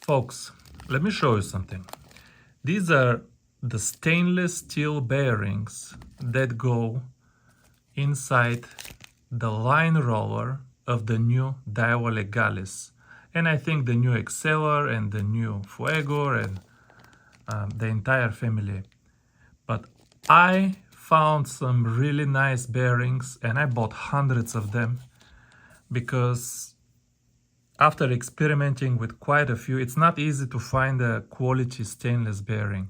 Folks, let me show you something. These are the stainless steel bearings that go inside the line roller of the new Daiwa Legalis. And I think the new Exceller and the new Fuego and the entire family. But I found some really nice bearings and I bought hundreds of them because after experimenting with quite a few, it's not easy to find a quality stainless bearing.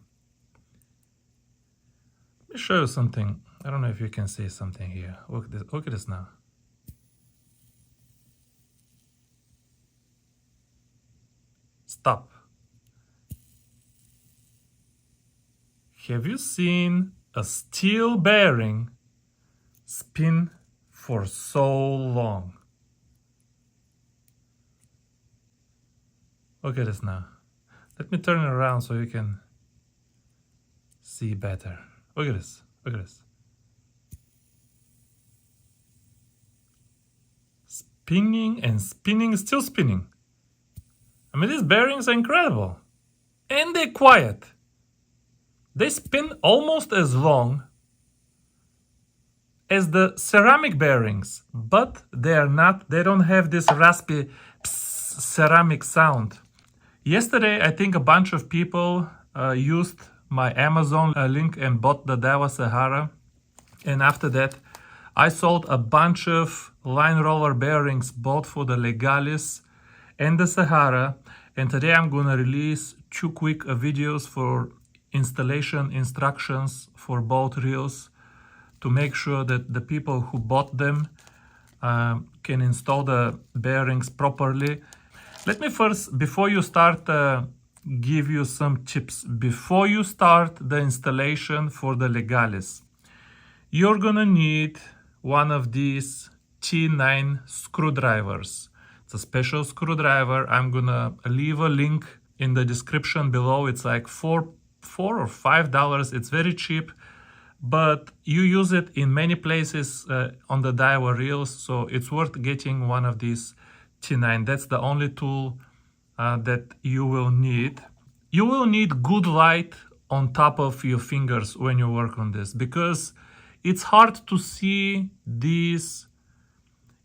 Let me show you something. I don't know if you can see something here. Look at this now. Stop. Have you seen a steel bearing spin for so long? Look at this now. Let me turn it around so you can see better. Look at this. Look at this. Spinning and spinning, still spinning. I mean, these bearings are incredible. And they're quiet. They spin almost as long as the ceramic bearings, but they don't have this raspy ceramic sound. Yesterday, I think a bunch of people used my Amazon link and bought the Daiwa Sahara. And after that, I sold a bunch of line roller bearings, both for the Legalis and the Sahara. And today I'm going to release 2 quick videos for installation instructions for both reels to make sure that the people who bought them can install the bearings properly. Let me first, before you start, give you some tips. Before you start the installation for the Legalis, you're gonna need one of these T9 screwdrivers. It's a special screwdriver. I'm gonna leave a link in the description below. It's like $4 or $5. It's very cheap, but you use it in many places on the Daiwa reels, so it's worth getting one of these T9. That's the only tool that you will need. You will need good light on top of your fingers when you work on this, because it's hard to see these,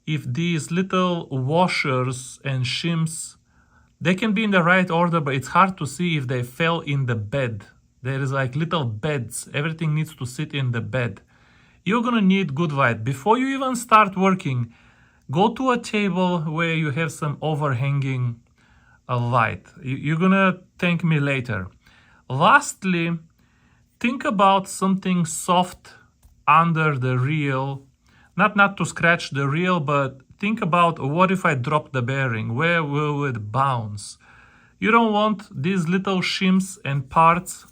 if these little washers and shims, they can be in the right order, but it's hard to see if they fell in the bed. There is like little beds. Everything needs to sit in the bed. You're gonna need good light. Before you even start working, go to a table where you have some overhanging light. You're gonna thank me later. Lastly, think about something soft under the reel. Not to scratch the reel, but think about, what if I drop the bearing? Where will it bounce? You don't want these little shims and parts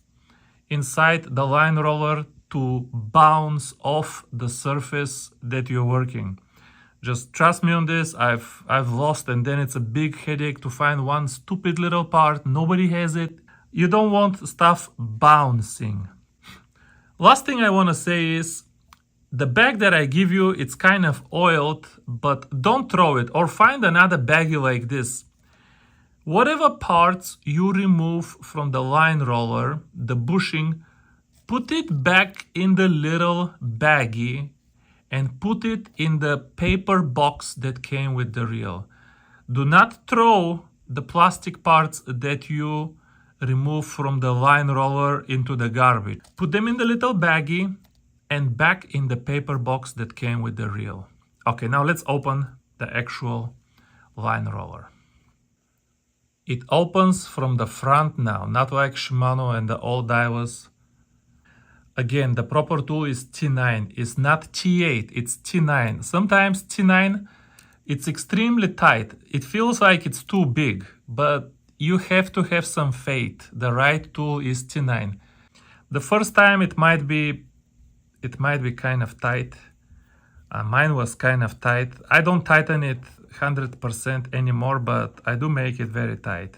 inside the line roller to bounce off the surface that you're working. Just trust me on this. I've lost, and then it's a big headache to find one stupid little part. Nobody has it. You don't want stuff bouncing. Last thing I want to say is, the bag that I give you, it's kind of oiled, but don't throw it or find another baggie like this. Whatever parts you remove from the line roller, the bushing, put it back in the little baggie and put it in the paper box that came with the reel. Do not throw the plastic parts that you remove from the line roller into the garbage. Put them in the little baggie and back in the paper box that came with the reel. Okay, now let's open the actual line roller. It opens from the front now, not like Shimano and the old Daiwas. Again, the proper tool is T9. It's not T8, it's T9. Sometimes T9, it's extremely tight. It feels like it's too big, but you have to have some faith. The right tool is T9. The first time it might be kind of tight. Mine was kind of tight. I don't tighten it 100% anymore, but I do make it very tight.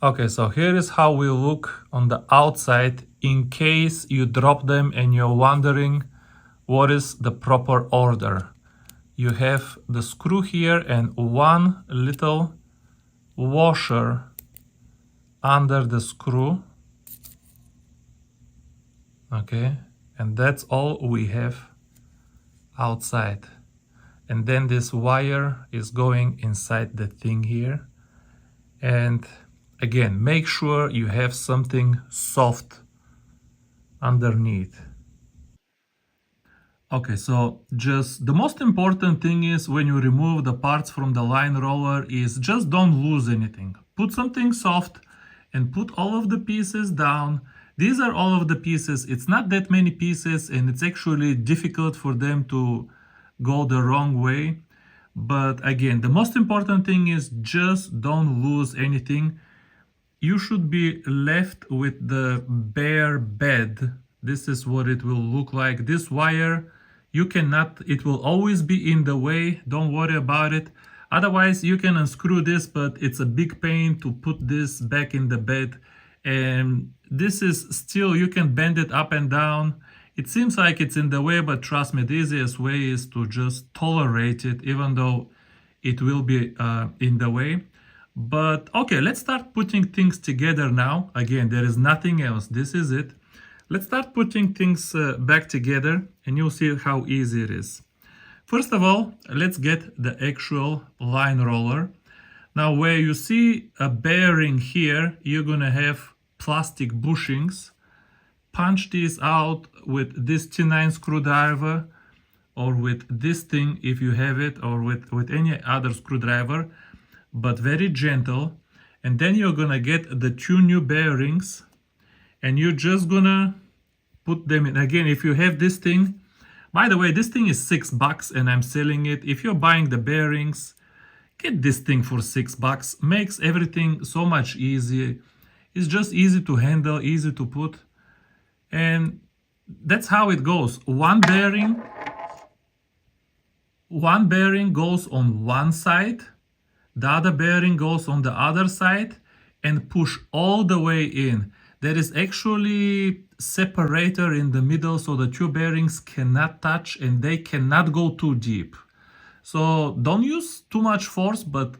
Okay, so here is how we look on the outside in case you drop them and you're wondering what is the proper order. You have the screw here and one little washer under the screw. Okay, and that's all we have outside. And then this wire is going inside the thing here. And again, make sure you have something soft underneath. Okay, so just the most important thing is when you remove the parts from the line roller is just don't lose anything. Put something soft and put all of the pieces down. These are all of the pieces. It's not that many pieces and it's actually difficult for them to go the wrong way. But again, the most important thing is just don't lose anything. You should be left with the bare bed. This is what it will look like. This wire, you cannot, it will always be in the way. Don't worry about it. Otherwise, you can unscrew this, but it's a big pain to put this back in the bed. And this is still, you can bend it up and down. It seems like it's in the way, but trust me, the easiest way is to just tolerate it, even though it will be in the way. But okay, let's start putting things together now. Again, there is nothing else. This is it. Let's start putting things back together and you'll see how easy it is. First of all, let's get the actual line roller. Now, where you see a bearing here, you're gonna have plastic bushings. Punch these out with this T9 screwdriver or with this thing if you have it, or with any other screwdriver, but very gentle. And then you're gonna get the two new bearings and you're just gonna put them in. Again, if you have this thing, by the way, this thing is $6 and I'm selling it. If you're buying the bearings, get this thing for $6. Makes everything so much easier. It's just easy to handle, easy to put. And that's how it goes. One bearing goes on one side, the other bearing goes on the other side, and push all the way in. There is actually separator in the middle so the two bearings cannot touch and they cannot go too deep. So don't use too much force, but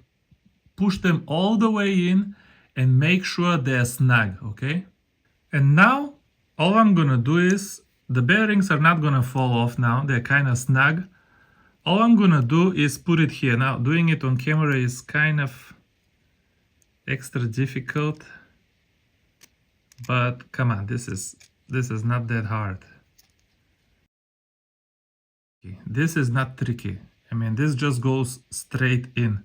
push them all the way in and make sure they're snug, okay? And now all I'm gonna do is, the bearings are not gonna fall off now, they're kind of snug. All I'm gonna do is put it here. Now, doing it on camera is kind of extra difficult, but come on, this is not that hard. This is not tricky. I mean, this just goes straight in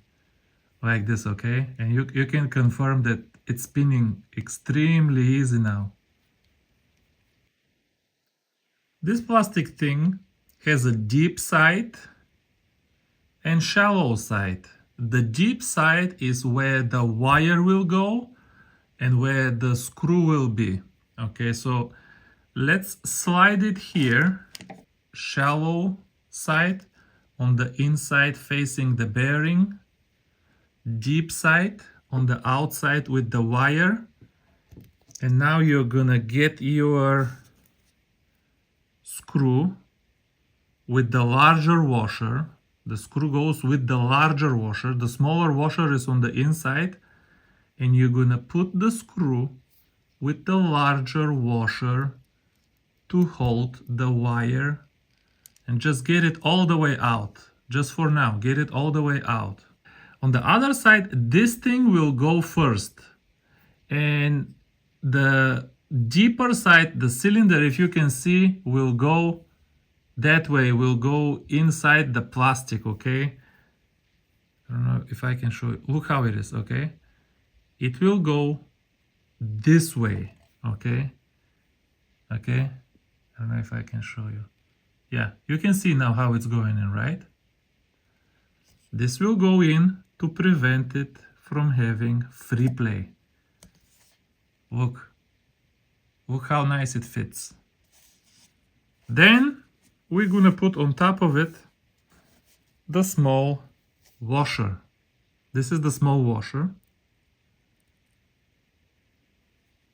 like this, okay? And you can confirm that it's spinning extremely easy now. This plastic thing has a deep side and shallow side. The deep side is where the wire will go and where the screw will be. Okay, so let's slide it here. Shallow side on the inside facing the bearing. Deep side on the outside with the wire. And now you're gonna get your screw with the larger washer. The screw goes with the larger washer. The smaller washer is on the inside. And you're gonna put the screw with the larger washer to hold the wire. And just get it all the way out. Just for now, get it all the way out. On the other side, this thing will go first. And the deeper side, the cylinder, if you can see, will go that way, will go inside the plastic, okay? I don't know if I can show you. Look how it is, okay? It will go this way, okay? Okay? I don't know if I can show you. Yeah, you can see now how it's going in, right? This will go in to prevent it from having free play. Look how nice it fits. Then we're gonna put on top of it the small washer. This is the small washer.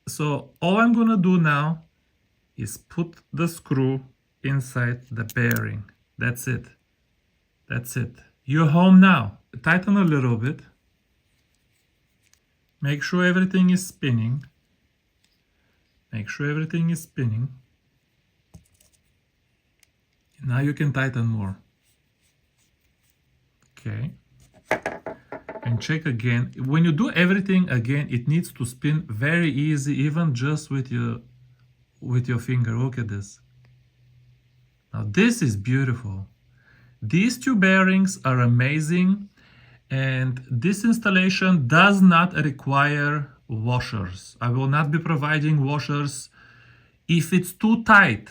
So all I'm gonna do now is put the screw inside the bearing. That's it. That's it. You're home now. Tighten a little bit. Make sure everything is spinning. Make sure everything is spinning. Now you can tighten more. Okay. And check again. When you do everything again, it needs to spin very easy, even just with your finger. Look at this. Now this is beautiful. These two bearings are amazing, and this installation does not require washers. I will not be providing washers. If it's too tight,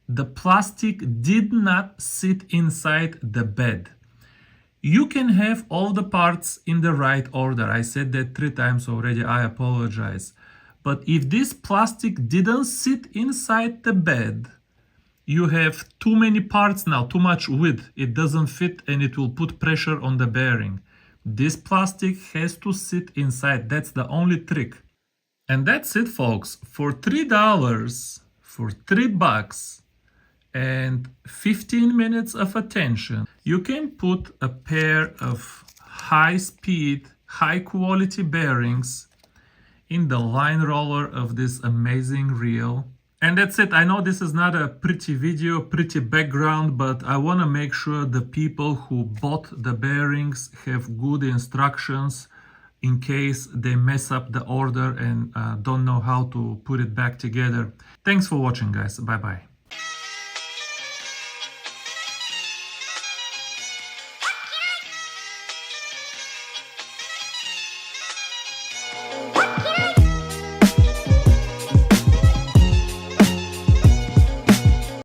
the plastic did not sit inside the bed. You can have all the parts in the right order. I said that 3 times already, I apologize. But if this plastic didn't sit inside the bed, you have too many parts now, too much width. It doesn't fit and it will put pressure on the bearing. This plastic has to sit inside. That's the only trick. And that's it, folks. For $3, for $3 and 15 minutes of attention, you can put a pair of high-speed, high-quality bearings in the line roller of this amazing reel. And that's it. I know this is not a pretty video, pretty background, but I want to make sure the people who bought the bearings have good instructions in case they mess up the order and don't know how to put it back together. Thanks for watching, guys. Bye-bye.